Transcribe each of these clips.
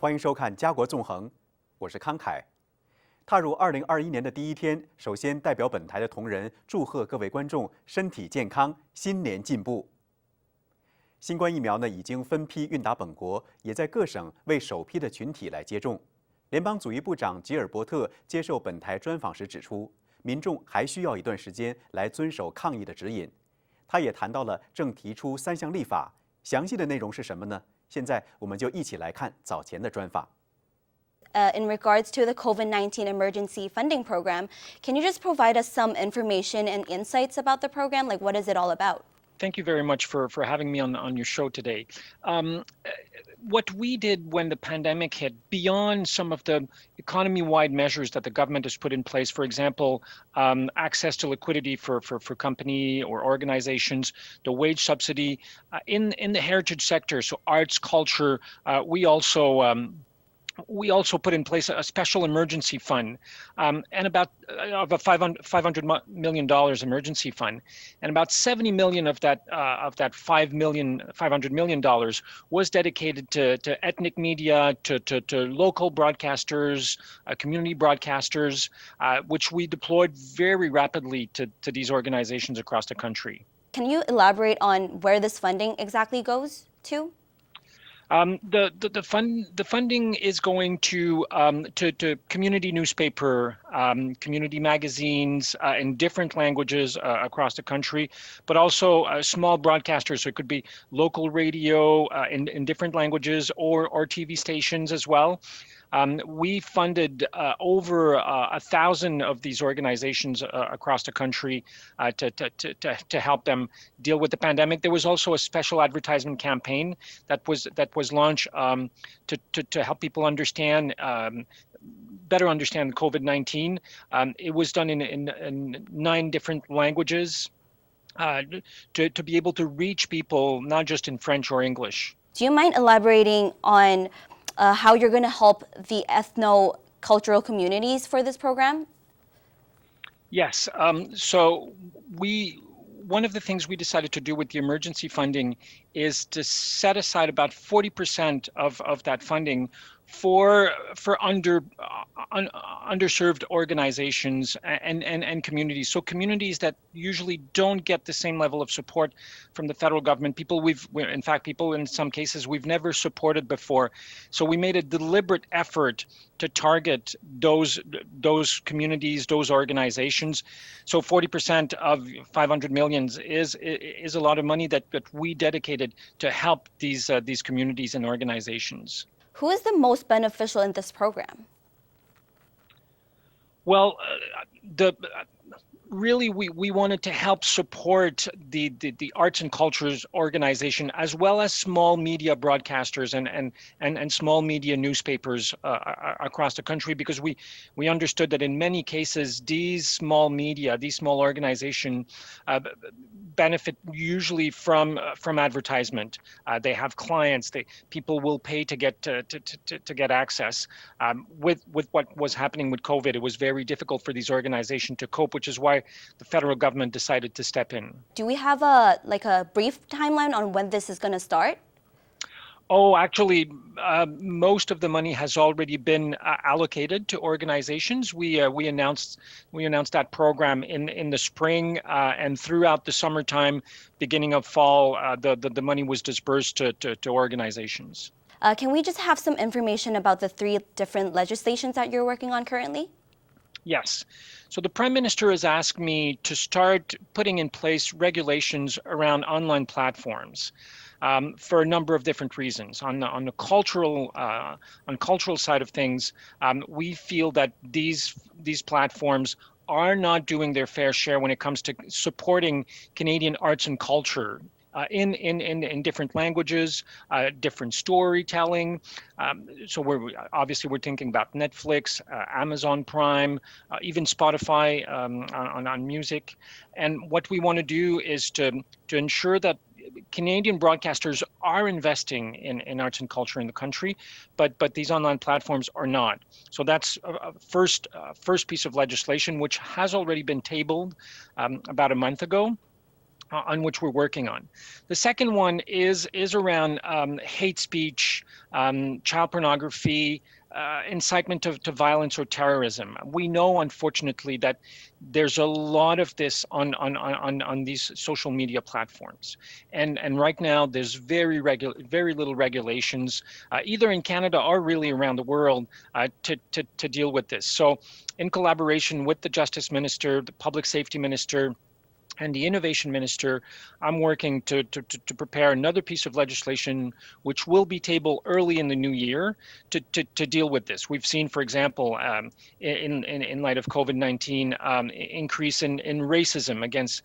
欢迎收看《家国纵横》，我是康凯。踏入2021年的第一天，首先代表本台的同仁祝贺各位观众身体健康，新年进步。新冠疫苗呢已经分批运达本国，也在各省为首批的群体来接种。联邦祖裔部长吉尔伯特接受本台专访时指出，民众还需要一段时间来遵守抗疫的指引。他也谈到了正提出3项立法，详细的内容是什么呢？现在我们就一起来看早前的专访。In regards to the COVID-19 emergency funding program, can you just provide us some information and insights about the program? Like, what is it all about? Thank you very much for having me on your show today. What we did when the pandemic hit, beyond some of the economy-wide measures that the government has put in place, for example, access to liquidity for company or organizations, the wage subsidy, in the heritage sector, so arts, culture, we also put in place a special emergency fund, and about of a $500 million emergency fund, and about 70 million of that $500 million was dedicated to ethnic media, to local broadcasters, community broadcasters, which we deployed very rapidly to these organizations across the country. Can you elaborate on where this funding exactly goes to? The funding is going to community newspaper, community magazines in different languages across the country, but also small broadcasters. So it could be local radio in different languages or TV stations as well. We funded over 1,000 of these organizations across the country to help them deal with the pandemic. There was also a special advertisement campaign that was launched to help people understand better understand COVID-19. It was done in 9 different languages to be able to reach people not just in French or English. Do you mind elaborating on how you're going to help the ethno-cultural communities for this program? Yes. So one of the things we decided to do with the emergency funding is to set aside about 40% of that funding for underserved organizations and communities. So communities that usually don't get the same level of support from the federal government, people in some cases we've never supported before. So we made a deliberate effort to target those communities, those organizations. So 40% of 500 million is a lot of money that we dedicated to help these communities and organizations. Who is the most beneficial in this program? Well, really, we wanted to help support the arts and cultures organization, as well as small media broadcasters and small media newspapers across the country, because we understood that in many cases these small media, these small organizations benefit usually from advertisement. They have clients. People will pay to get access. With what was happening with COVID, it was very difficult for these organizations to cope, which is why the federal government decided to step in. Do we have a brief timeline on when this is going to start? Oh, actually, most of the money has already been allocated to organizations. We announced that program in the spring, and throughout the summertime, beginning of fall, the money was dispersed to organizations. Can we just have some information about the 3 different legislations that you're working on currently? Yes. So the Prime Minister has asked me to start putting in place regulations around online platforms. For a number of different reasons. On the cultural side of things, we feel that these platforms are not doing their fair share when it comes to supporting Canadian arts and culture. In different languages, different storytelling. So we're thinking about Netflix, Amazon Prime, even Spotify on music. And what we want to do is to ensure that Canadian broadcasters are investing in arts and culture in the country, but these online platforms are not. So that's a first piece of legislation, which has already been tabled about a month ago. on which we're working on. The second one is around hate speech, child pornography, incitement to violence or terrorism. We know, unfortunately, that there's a lot of this on these social media platforms, and right now there's very little regulations, either in Canada or really around the world, to deal with this. So, in collaboration with the Justice Minister, the Public Safety Minister, and the Innovation Minister, I'm working to prepare another piece of legislation which will be tabled early in the new year to deal with this. We've seen, for example, in light of COVID-19, increase in racism against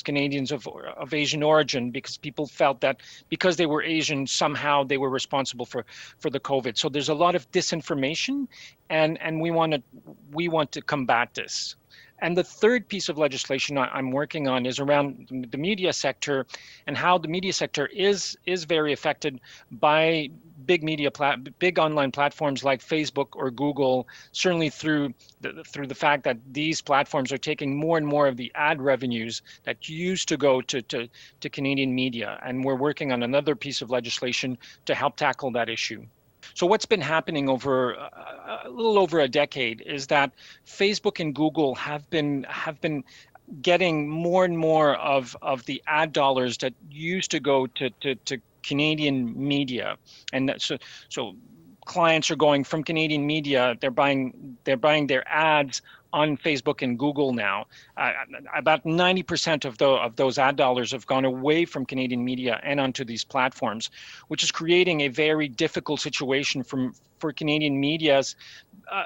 Canadians of Asian origin, because people felt that because they were Asian, somehow they were responsible for the COVID. So there's a lot of disinformation, and we want to combat this. And the third piece of legislation I'm working on is around the media sector, and how the media sector is very affected by big online platforms like Facebook or Google, certainly through the fact that these platforms are taking more and more of the ad revenues that used to go to Canadian media. And we're working on another piece of legislation to help tackle that issue. So what's been happening over a little over a decade is that Facebook and Google have been getting more and more of the ad dollars that used to go to Canadian media, and so clients are going from Canadian media. They're buying their ads on Facebook and Google now. About 90% of those ad dollars have gone away from Canadian media and onto these platforms, which is creating a very difficult situation for Canadian medias,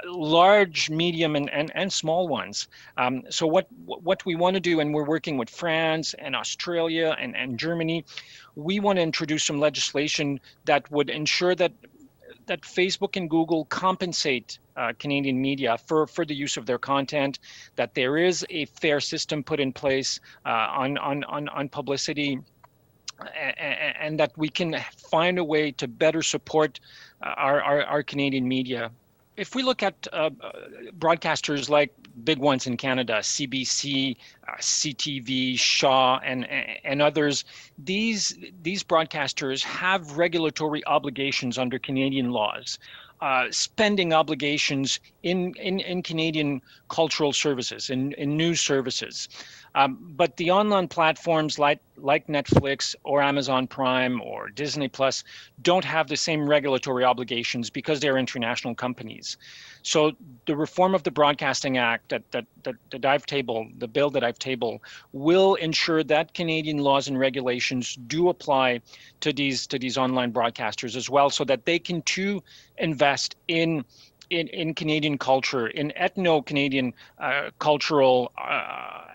large, medium, and small ones. So what we want to do, and we're working with France and Australia and Germany, we want to introduce some legislation that would ensure that Facebook and Google compensate Canadian media for the use of their content, that there is a fair system put in place on publicity, and that we can find a way to better support our Canadian media. If we look at broadcasters like big ones in Canada, CBC, CTV, Shaw, and others, these broadcasters have regulatory obligations under Canadian laws, spending obligations in Canadian cultural services, in news services. But the online platforms like Netflix or Amazon Prime or Disney Plus don't have the same regulatory obligations because they're international companies. So the reform of the Broadcasting Act that I've tabled, the bill that I've tabled, will ensure that Canadian laws and regulations do apply to these online broadcasters as well, so that they can too invest in Canadian culture, in ethno-Canadian cultural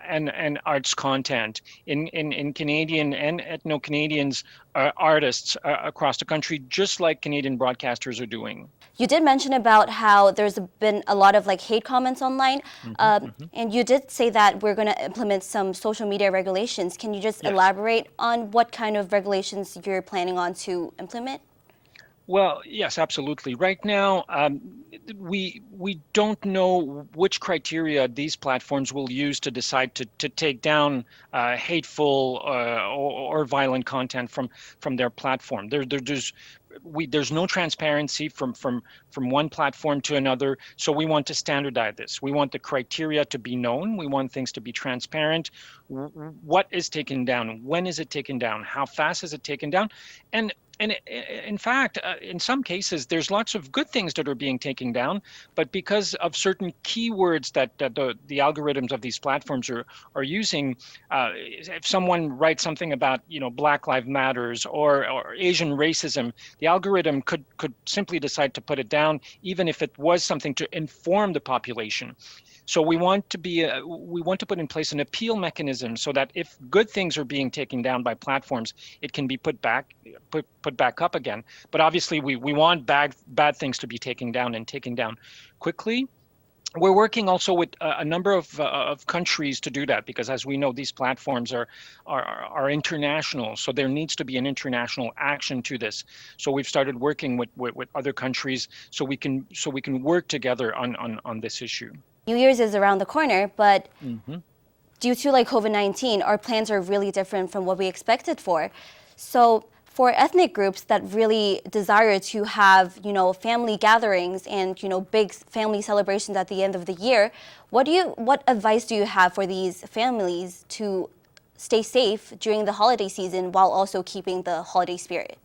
and arts content, in Canadian and ethno-Canadians artists across the country, just like Canadian broadcasters are doing. You did mention about how there's been a lot of hate comments online, and you did say that we're going to implement some social media regulations. Can you just elaborate on what kind of regulations you're planning on to implement? Well, yes, absolutely. Right now, we don't know which criteria these platforms will use to decide to take down hateful or violent content from their platform. There's no transparency from one platform to another, so we want to standardize this. We want the criteria to be known. We want things to be transparent. What is taken down? When is it taken down? How fast is it taken down? And in fact, in some cases, there's lots of good things that are being taken down, but because of certain keywords that the algorithms of these platforms are using, if someone writes something about Black Lives Matters or Asian racism, the algorithm could simply decide to put it down, even if it was something to inform the population. So we want to put in place an appeal mechanism so that if good things are being taken down by platforms, it can be put back up again. But obviously, we want bad things to be taken down and taken down quickly. We're working also with a number of countries to do that, because as we know, these platforms are international, so there needs to be an international action to this. So we've started working with other countries so we can work together on this issue. New Year's is around the corner, but due to like COVID-19, our plans are really different from what we expected for. So for ethnic groups that really desire to have, family gatherings and, big family celebrations at the end of the year, what advice do you have for these families to stay safe during the holiday season while also keeping the holiday spirit?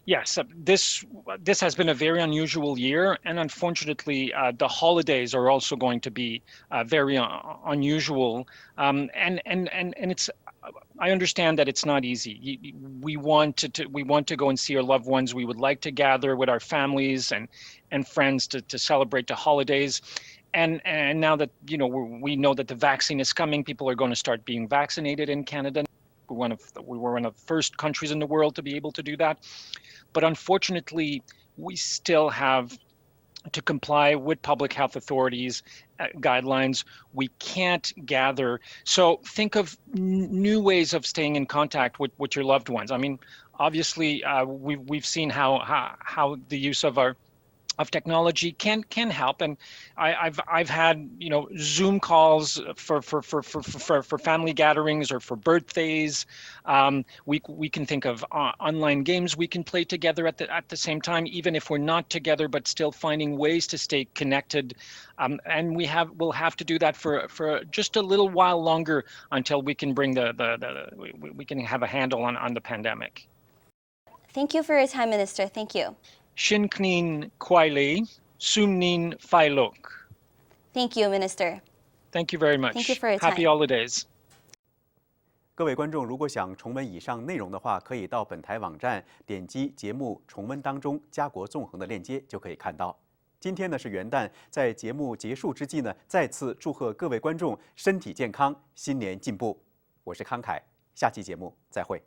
Yes, this has been a very unusual year, and unfortunately, the holidays are also going to be very unusual. And it's. I understand that it's not easy. We want to go and see our loved ones. We would like to gather with our families and friends to celebrate the holidays. And now that we know that the vaccine is coming, people are going to start being vaccinated in Canada. We were one of the first countries in the world to be able to do that. But unfortunately, we still have to comply with public health authorities' guidelines. We can't gather. So think of new ways of staying in contact with your loved ones. I mean, obviously, we've seen how the use of technology can help, and I've had Zoom calls for family gatherings or for birthdays. We can think of online games we can play together at the same time, even if we're not together, but still finding ways to stay connected. And we'll have to do that for just a little while longer until we can bring we can have a handle on the pandemic. Thank you for your time, Minister. Thank you. Shinknin Kwaile, Sumnin Failok. Thank you, Minister. Thank you very much. Thank you for your time. Happy holidays. 各位观众，如果想重温以上内容的话，可以到本台网站点击节目重温当中家国纵横的链接，就可以看到。今天呢是元旦，在节目结束之际呢，再次祝贺各位观众身体健康，新年进步。我是康凯，下期节目再会。